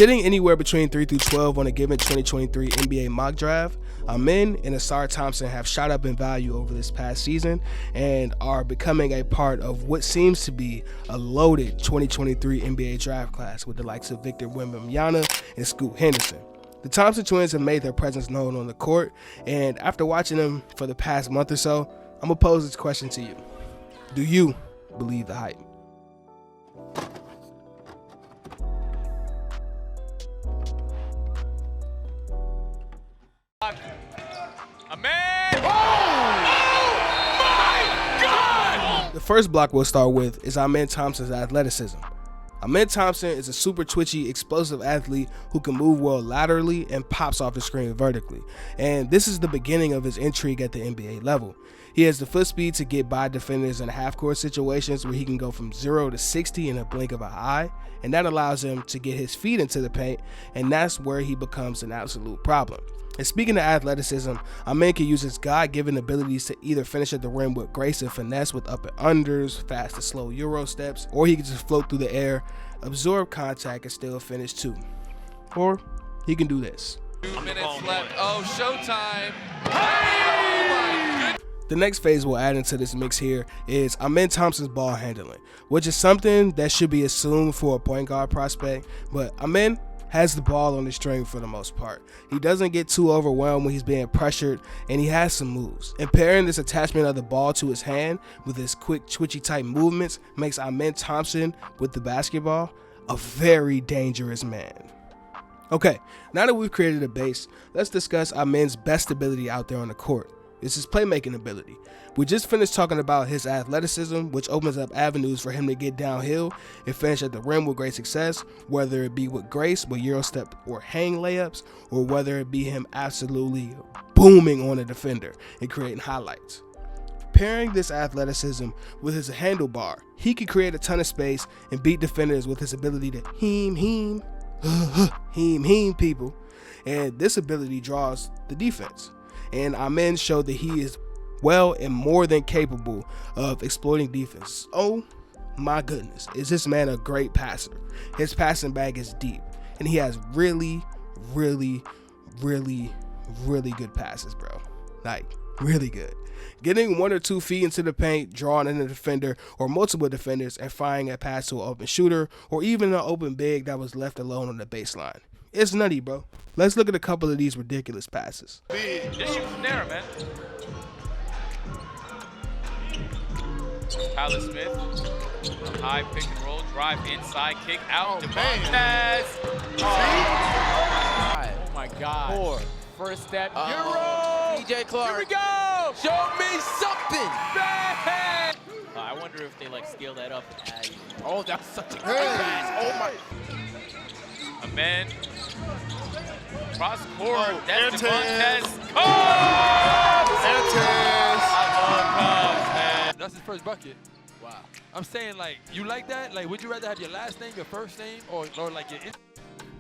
Sitting anywhere between 3 through 12 on a given 2023 NBA mock draft, Amen and Ausar Thompson have shot up in value over this past season and are becoming a part of what seems to be a loaded 2023 NBA draft class with the likes of Wembanyama and Scoot Henderson. The Thompson Twins have made their presence known on the court, and after watching them for the past month or so, I'm going to pose this question to you. Do you believe the hype? Amen! Oh my God! The first block we'll start with is Amen Thompson's athleticism. Amen Thompson is a super twitchy, explosive athlete who can move well laterally and pops off the screen vertically. And this is the beginning of his intrigue at the NBA level. He has the foot speed to get by defenders in half-court situations where he can go from 0 to 60 in a blink of an eye, and that allows him to get his feet into the paint, and that's where he becomes an absolute problem. And speaking of athleticism, Amen can use his God-given abilities to either finish at the rim with grace and finesse with up and unders, fast and slow Euro steps, or he can just float through the air, absorb contact, and still finish too. Or he can do this. 2 minutes left. Oh, showtime. Hey! Oh my goodness. The next phase we'll add into this mix here is Amen Thompson's ball handling, which is something that should be assumed for a point guard prospect, but Amen has the ball on the string for the most part. He doesn't get too overwhelmed when he's being pressured, and he has some moves. And pairing this attachment of the ball to his hand with his quick twitchy type movements makes Amen Thompson with the basketball a very dangerous man. Okay, now that we've created a base, let's discuss Amen's best ability out there on the court. It's his playmaking ability. We just finished talking about his athleticism, which opens up avenues for him to get downhill and finish at the rim with great success, whether it be with grace, with Euro step or hang layups, or whether it be him absolutely booming on a defender and creating highlights. Pairing this athleticism with his handlebar, he can create a ton of space and beat defenders with his ability to heem people, and this ability draws the defense. And Amen showed that he is well and more than capable of exploiting defense. Oh my goodness, is this man a great passer? His passing bag is deep, and he has really good passes, bro. Like, really good. Getting 1 or 2 feet into the paint, drawing in a defender or multiple defenders, and firing a pass to an open shooter or even an open big that was left alone on the baseline. It's nutty, bro. Let's look at a couple of these ridiculous passes. Just shoot from there, man. Tyler Smith, high pick and roll, drive inside, kick out. Devontae. Oh my God. 4. First step. Euro. DJ Clark. Here we go. Show me something. Bang. I wonder if they like scale that up. Oh, that's such a great pass. Oh my. Amen. Cross court. That's Antes. Devontae. Man. That's his first bucket. Wow. I'm saying, like, you like that? Like, would you rather have your last name, your first name, or like your...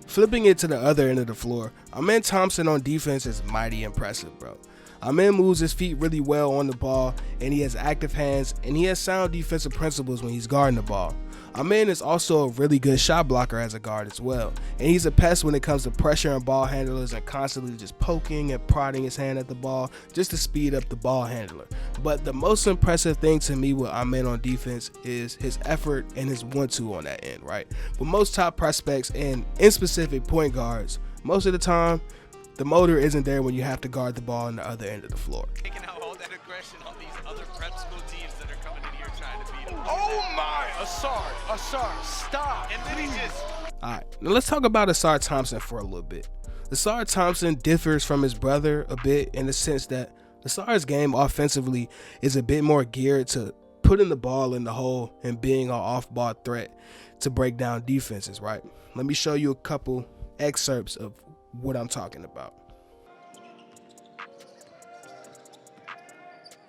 Flipping it to the other end of the floor, Amen Thompson on defense is mighty impressive, bro. Amen moves his feet really well on the ball, and he has active hands, and he has sound defensive principles when he's guarding the ball. Amen is also a really good shot blocker as a guard as well, and he's a pest when it comes to pressure and ball handlers and constantly just poking and prodding his hand at the ball just to speed up the ball handler. But the most impressive thing to me with Amen on defense is his effort and his 1-2 on that end, right? With most top prospects and in specific point guards, most of the time, the motor isn't there when you have to guard the ball on the other end of the floor. Taking out all that aggression on these other prep school teams that are coming in here trying to beat him. Oh my. Ausar, stop. And then he just... Alright, now let's talk about Ausar Thompson for a little bit. Ausar Thompson differs from his brother a bit in the sense that Ausar's game offensively is a bit more geared to putting the ball in the hole and being an off-ball threat to break down defenses, right? Let me show you a couple excerpts of what I'm talking about.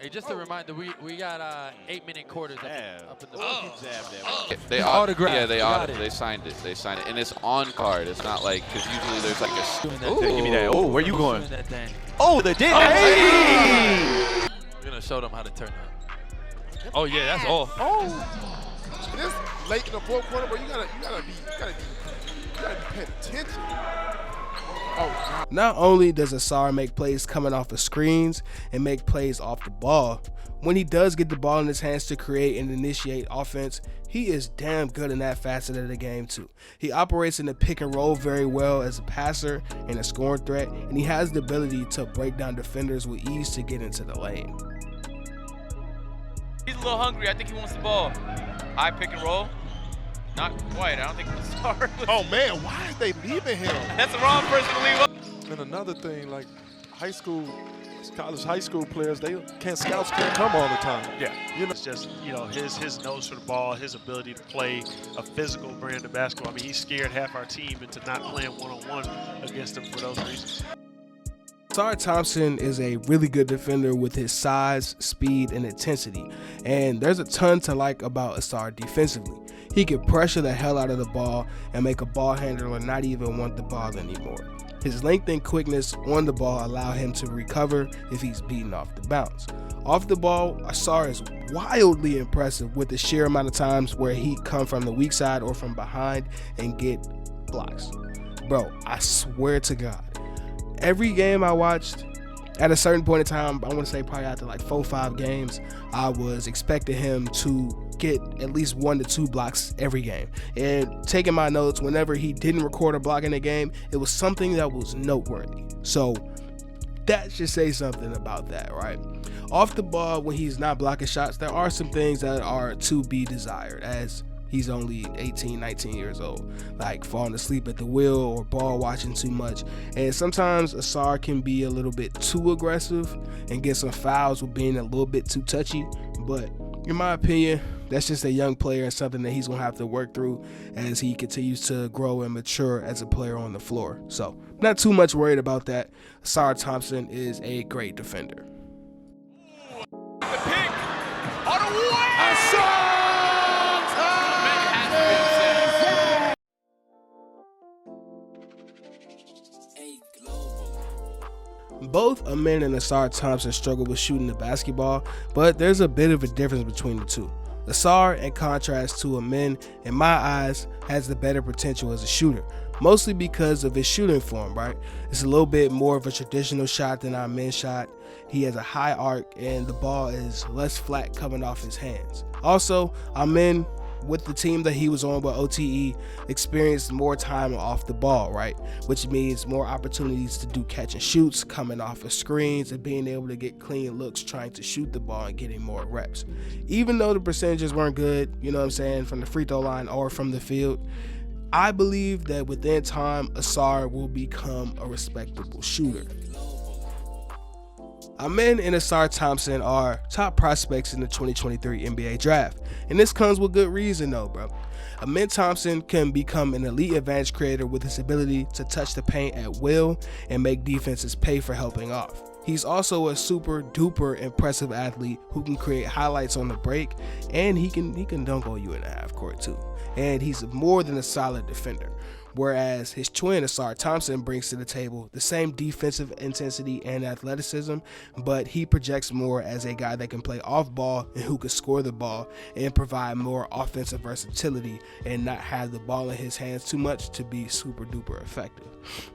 Hey, just a reminder, we got 8-minute quarters up in the They autographed. Yeah, they signed it. They signed it, and it's on card. It's not like, because usually there's like a. Give me that. Oh, where you going? Oh, they did. Hey! We're gonna show them how to turn up. Oh yeah, that's all. Oh, this late in the fourth quarter, but you gotta be petty. attention. Not only does Ausar make plays coming off of screens and make plays off the ball, when he does get the ball in his hands to create and initiate offense, he is damn good in that facet of the game too. He operates in the pick and roll very well as a passer and a scoring threat, and he has the ability to break down defenders with ease to get into the lane. He's a little hungry. I think he wants the ball. High pick and roll. Not quite. I don't think Ausar. Oh man, why are they leaving him? That's the wrong person to leave up. And another thing, like college high school players, scouts can't come all the time. Yeah, you know, it's just, you know, his nose for the ball, his ability to play a physical brand of basketball. I mean, he scared half our team into not playing one-on-one against him for those reasons. Ausar Thompson is a really good defender with his size, speed, and intensity, and there's a ton to like about Ausar defensively. He can pressure the hell out of the ball and make a ball handler not even want the ball anymore. His length and quickness on the ball allow him to recover if he's beaten off the bounce. Off the ball, Ausar is wildly impressive with the sheer amount of times where he come from the weak side or from behind and get blocks. Bro, I swear to God, every game I watched, at a certain point in time, I want to say probably after like 4 or 5 games, I was expecting him to get at least 1 to 2 blocks every game. And taking my notes, whenever he didn't record a block in a game, it was something that was noteworthy. So that should say something about that, right? Off the ball, when he's not blocking shots, there are some things that are to be desired, as he's only 18, 19 years old, like falling asleep at the wheel or ball watching too much. And sometimes Ausar can be a little bit too aggressive and get some fouls with being a little bit too touchy. But in my opinion, that's just a young player and something that he's going to have to work through as he continues to grow and mature as a player on the floor. So not too much worried about that. Ausar Thompson is a great defender. The pick. On the way. Both Amin and Ausar Thompson struggle with shooting the basketball, but there's a bit of a difference between the two. Ausar, in contrast to Amin, in my eyes, has the better potential as a shooter, mostly because of his shooting form, right? It's a little bit more of a traditional shot than Amin's shot. He has a high arc and the ball is less flat coming off his hands. Also, Amin, with the team that he was on with OTE, experienced more time off the ball, right? Which means more opportunities to do catch and shoots, coming off of screens, and being able to get clean looks trying to shoot the ball and getting more reps. Even though the percentages weren't good, you know what I'm saying, from the free throw line or from the field, I believe that within time, Ausar will become a respectable shooter. Amin and Ausar Thompson are top prospects in the 2023 NBA draft, and this comes with good reason though, bro. Amin Thompson can become an elite advantage creator with his ability to touch the paint at will and make defenses pay for helping off. He's also a super duper impressive athlete who can create highlights on the break, and he can dunk on you in the half court too. And he's more than a solid defender. Whereas his twin, Ausar Thompson, brings to the table the same defensive intensity and athleticism, but he projects more as a guy that can play off ball and who can score the ball and provide more offensive versatility and not have the ball in his hands too much to be super duper effective.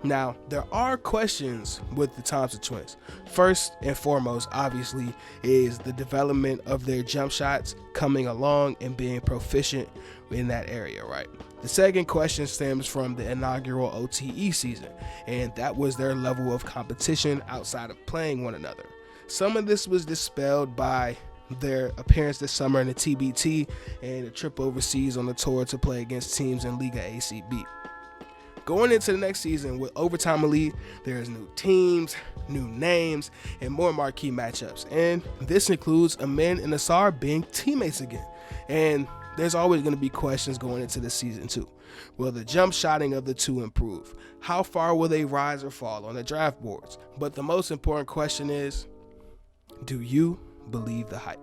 Now, there are questions with the Thompson twins. First and foremost, obviously, is the development of their jump shots coming along and being proficient in that area, right? The second question stems from the inaugural OTE season, and that was their level of competition outside of playing one another. Some of this was dispelled by their appearance this summer in the TBT and a trip overseas on the tour to play against teams in Liga ACB. Going into the next season with Overtime Elite, there's new teams, new names, and more marquee matchups, and this includes Amin and Ausar being teammates again. And there's always going to be questions going into this season too. Will the jump shotting of the two improve? How far will they rise or fall on the draft boards? But the most important question is, do you believe the hype?